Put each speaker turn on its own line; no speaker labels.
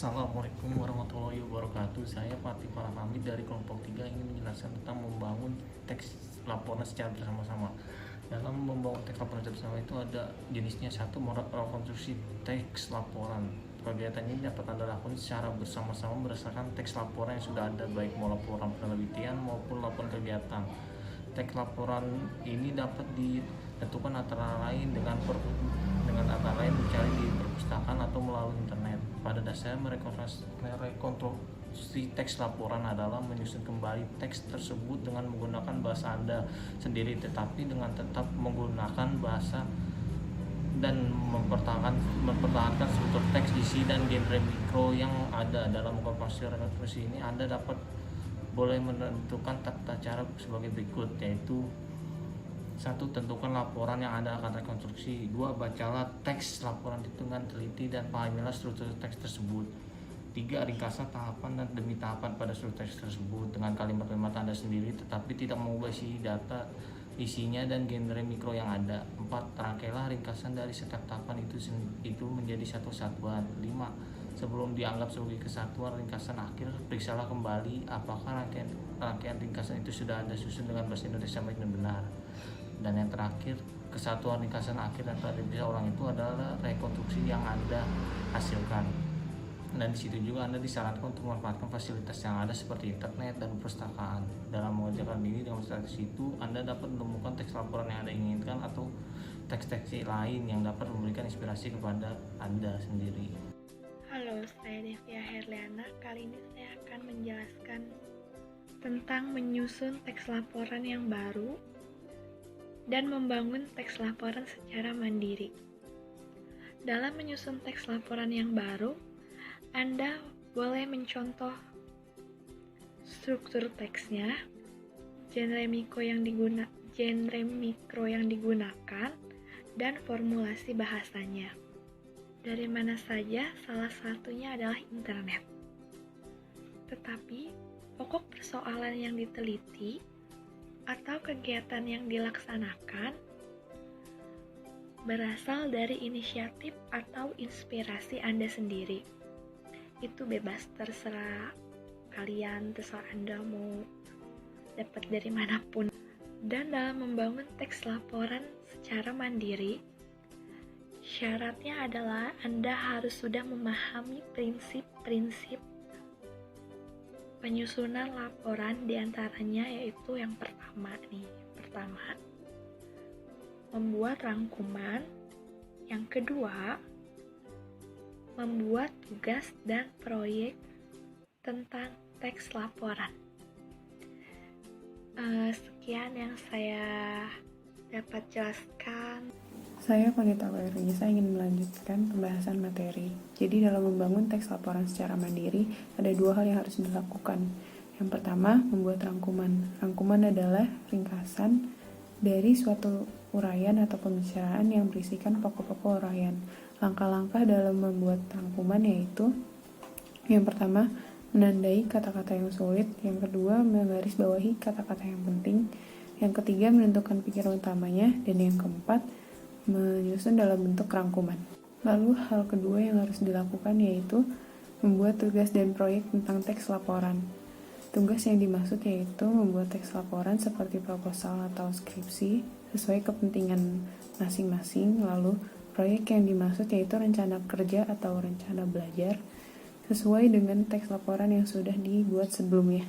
Assalamualaikum warahmatullahi wabarakatuh. Saya Fatih Farhamid dari kelompok 3 ingin menjelaskan tentang membangun teks laporan secara bersama-sama. Dalam membangun teks laporan secara bersama itu ada jenisnya. Satu, konstruksi teks laporan. Kegiatan ini dapat Anda lakukan secara bersama-sama berdasarkan teks laporan yang sudah ada, baik mau laporan penelitian maupun laporan kegiatan. Teks laporan ini dapat ditentukan antara lain dengan antara lain mencari di perpustakaan atau melalui internet. Pada dasarnya merekonstruksi teks laporan adalah menyusun kembali teks tersebut dengan menggunakan bahasa Anda sendiri, tetapi dengan tetap menggunakan bahasa dan mempertahankan struktur teks, isi, dan genre mikro yang ada. Dalam rekonstruksi ini Anda boleh menentukan tata cara sebagai berikut, yaitu: 1. Tentukan laporan yang Anda akan rekonstruksi. 2. Bacalah teks laporan itu dengan teliti dan pahamilah struktur teks tersebut. 3. Ringkaslah tahapan dan demi tahapan pada struktur teks tersebut dengan kalimat-kalimat Anda sendiri, tetapi tidak mengubah isi data, isinya, dan genre mikro yang ada. 4. Rangkailah ringkasan dari setiap tahapan itu menjadi satu kesatuan. 5. Sebelum dianggap sebagai kesatuan ringkasan akhir, periksalah kembali apakah rangkaian ringkasan itu sudah Anda susun dengan bahasa Indonesia baik dan benar. Dan yang terakhir, kesatuan ringkasan akhir yang telah diperiksa orang itu adalah rekonstruksi yang Anda hasilkan. Dan di situ juga Anda disarankan untuk memanfaatkan fasilitas yang ada seperti internet dan perpustakaan. Dalam mengerjakan ini dengan strategi itu, Anda dapat menemukan teks laporan yang Anda inginkan atau teks-teks lain yang dapat memberikan inspirasi kepada Anda sendiri.
Halo, saya Devia Herliana. Kali ini saya akan menjelaskan tentang menyusun teks laporan yang baru dan membangun teks laporan secara mandiri. Dalam menyusun teks laporan yang baru, Anda boleh mencontoh struktur teksnya, genre mikro yang digunakan, dan formulasi bahasanya. Dari mana saja, salah satunya adalah internet. Tetapi, pokok persoalan yang diteliti atau kegiatan yang dilaksanakan berasal dari inisiatif atau inspirasi Anda sendiri. Itu bebas, terserah Anda mau dapat dari manapun. Dan dalam membangun teks laporan secara mandiri, syaratnya adalah Anda harus sudah memahami prinsip-prinsip penyusunan laporan, diantaranya yaitu yang pertama, membuat rangkuman. Yang kedua, membuat tugas dan proyek tentang teks laporan. Sekian yang saya dapat jelaskan.
Saya Konita Wairunisa ingin melanjutkan pembahasan materi. Jadi dalam membangun teks laporan secara mandiri, ada dua hal yang harus dilakukan. Yang pertama, membuat rangkuman. Rangkuman adalah ringkasan dari suatu uraian atau pembicaraan yang berisikan pokok-pokok uraian. Langkah-langkah dalam membuat rangkuman yaitu: yang pertama, menandai kata-kata yang sulit. Yang kedua, menggarisbawahi kata-kata yang penting. Yang ketiga, menentukan pikiran utamanya. Dan yang keempat, menyusun dalam bentuk rangkuman. Lalu hal kedua yang harus dilakukan yaitu membuat tugas dan proyek tentang teks laporan. Tugas yang dimaksud yaitu membuat teks laporan seperti proposal atau skripsi sesuai kepentingan masing-masing. Lalu proyek yang dimaksud yaitu rencana kerja atau rencana belajar sesuai dengan teks laporan yang sudah dibuat sebelumnya.